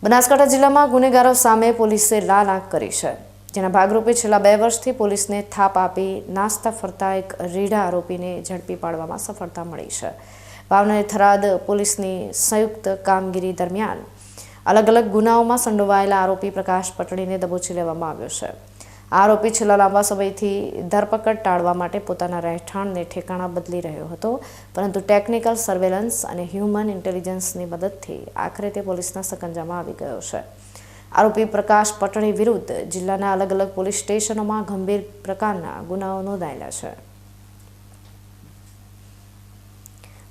બનાસકાંઠા જિલ્લામાં ગુનેગારો સામે પોલીસે લાલ આંખ કરી છે, જેના ભાગરૂપે છેલ્લા 2 વર્ષથી પોલીસને થાપ આપી નાસ્તા ફરતા એક રીઢા આરોપીને ઝડપી પાડવામાં સફળતા મળી છે। ભાવનગર થરાદ પોલીસની સંયુક્ત કામગીરી દરમિયાન અલગ અલગ ગુનાઓમાં સંડોવાયેલા આરોપી પ્રકાશ પટણીને દબોચી લેવામાં આવ્યો છે। આરોપી છેલ્લા લાંબા સમયથી ધરપકડ ટાળવા માટે પોતાના રહેઠાણને ઠેકાણા બદલી રહ્યો હતો, પરંતુ ટેકનિકલ સર્વેલન્સ અને હ્યુમન ઇન્ટેલિજન્સની મદદથી આખરે તે પોલીસના સકંજામાં આવી ગયો છે। આરોપી પ્રકાશ પટણી વિરુદ્ધ જિલ્લાના અલગ અલગ પોલીસ સ્ટેશનોમાં ગંભીર પ્રકારના ગુનાઓ નોંધાયેલા છે।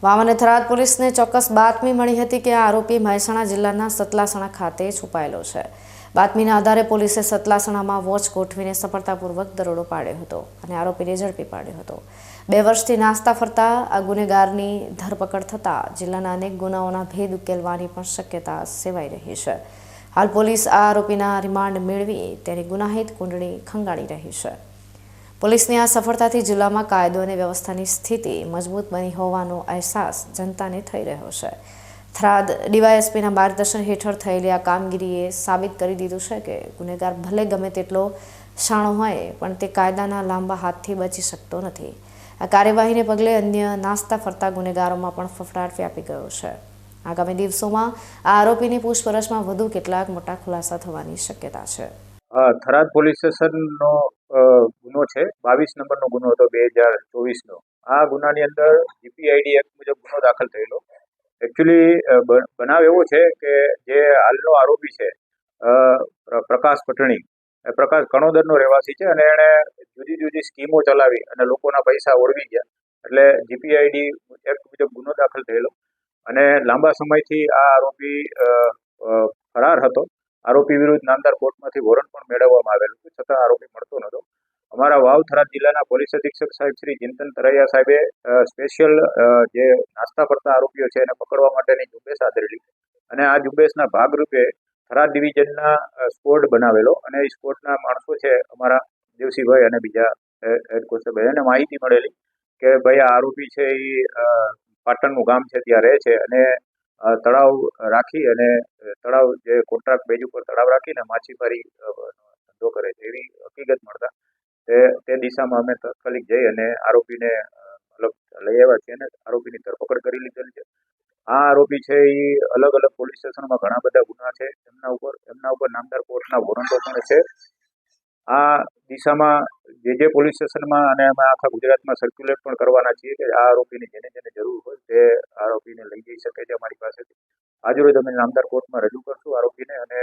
વાવને થરાદ પોલીસને ચોક્કસ બાતમી મળી હતી કે આ આરોપી મહેસાણા જિલ્લાના સતલાસણા ખાતે છુપાયેલો છે। બાતમીના આધારે પોલીસે સતલાસણામાં વોચ ગોઠવીને સફળતાપૂર્વક દરોડો પાડ્યો હતો અને આરોપીને ઝડપી પાડ્યો હતો। 2 વર્ષથી નાસ્તા ફરતા આ ગુનેગારની ધરપકડ થતાં જિલ્લાના અનેક ગુનાઓના ભેદ ઉકેલવાની પણ શક્યતા સેવાઈ રહી છે। હાલ પોલીસ આ આરોપીના રિમાન્ડ મેળવી તેની ગુનાહિત કુંડળી ખંગાળી રહી છે। પોલીસની આ સફળતાથી જિલ્લામાં કાયદો અને વ્યવસ્થાની સ્થિતિ મજબૂત બની હોવાનો અહેસાસ જનતાને થઈ રહ્યો છે। થરાદ ડીવાયએસપીના માર્ગદર્શન હેઠળ થયેલી આ કામગીરીએ સાબિત કરી દીધું છે કે ગુનેગાર ભલે ગમે તેટલો શાણો હોય પણ તે કાયદાના લાંબા હાથથી બચી શકતો નથી। આ કાર્યવાહીને પગલે અન્ય નાસ્તા ફરતા ગુનેગારોમાં પણ ફફડાટ વ્યાપી ગયો છે। આગામી દિવસોમાં આ આરોપીની પૂછપરછમાં વધુ કેટલાક મોટા ખુલાસા થવાની શક્યતા છે। થરાદ પોલીસ સ્ટેશનનો ગુનો છે, 22 નંબરનો ગુનો હતો 2024નો। આ ગુનાની અંદર જીપીઆઈડી એક્ટ મુજબ ગુનો દાખલ થયેલો। એકચ્યુઅલી બનાવ એવો છે કે જે હાલનો આરોપી છે પ્રકાશ પટણી, પ્રકાશ કણોદરનો રહેવાસી છે અને એણે જુદી જુદી સ્કીમો ચલાવી અને લોકોના પૈસા ઓળવી ગયા, એટલે જીપીઆઈડી એક્ટ મુજબ ગુનો દાખલ થયેલો અને લાંબા સમયથી આ આરોપી ફરાર હતો। આરોપી વિરુદ્ધ નામદાર કોર્ટમાંથી વોરંટ પણ મેળવવામાં આવેલું છે, છતાં આરોપી મળતો નહોતો। અમારા વાવ થરાદ જિલ્લાના પોલીસ અધિક્ષક સાહેબ શ્રી ચિંતન તરૈયા સાહેબે સ્પેશિયલ જે નાસ્તા ફરતા આરોપીઓ છે એને પકડવા માટેની ઝુંબેશ આદરેલી અને આ ઝુંબેશના ભાગરૂપે થરાદ ડિવિઝનના સ્કોડ બનાવેલો અને એ સ્કોડના માણસો છે અમારા દેવસીભાઈ અને બીજા હેડ કોન્સ્ટેબલ, એને માહિતી મળેલી કે ભાઈ આ આરોપી છે એ પાટણનું ગામ છે ત્યાં રહે છે અને તળાવ રાખી અને તળાવ જે કોન્ટ્રાક્ટ બેઝ ઉપર તળાવ રાખીને માછીમારી ધંધો કરે છે એવી હકીકત મળતા તે દિશામાં અમે તાત્કાલિક જઈ અને આરોપીને મતલબ લઈ આવ્યા છીએ અને આરોપીની ધરપકડ કરી લીધેલી છે। આ આરોપી છે એ અલગ અલગ પોલીસ સ્ટેશનમાં ઘણા બધા ગુના છે, એમના ઉપર નામદાર કોર્ટના વોરંટો પણ છે। આ દિશામાં જે પોલીસ સ્ટેશનમાં અને અમે આખા ગુજરાતમાં સર્ક્યુલેટ પણ કરવાના છીએ કે આ આરોપીની જેને જેને જરૂર હોય તે આરોપીને લઈ જઈ શકે છે અમારી પાસેથી। આજરોજ અમે નામદાર કોર્ટમાં રજૂ કરશું આરોપીને અને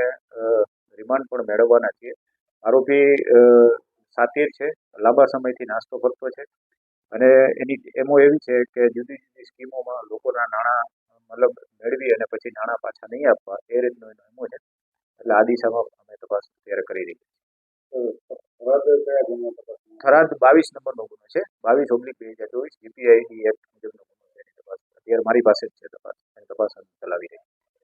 રિમાન્ડ પણ મેળવવાના છીએ। આરોપી સાતીર છે, લાંબા સમયથી નાસ્તો ફરતો છે અને એની એમો એવી છે કે જુદી જુદી સ્કીમોમાં લોકોના નાણાં મતલબ મેળવી અને પછી નાણાં પાછા નહીં આપવા એ રીતનો એનો એમો છે, એટલે આ દિશામાં અમે તપાસ અત્યારે કરી રહી છીએ। થરાદ 22 નંબરનો ગુનો છે, 22/2024 જીપીઆઈડી એક્ટ મુજબનો ગુનો છે। એની તપાસ અત્યારે મારી પાસે જ છે, તપાસ ચલાવી રહી છે।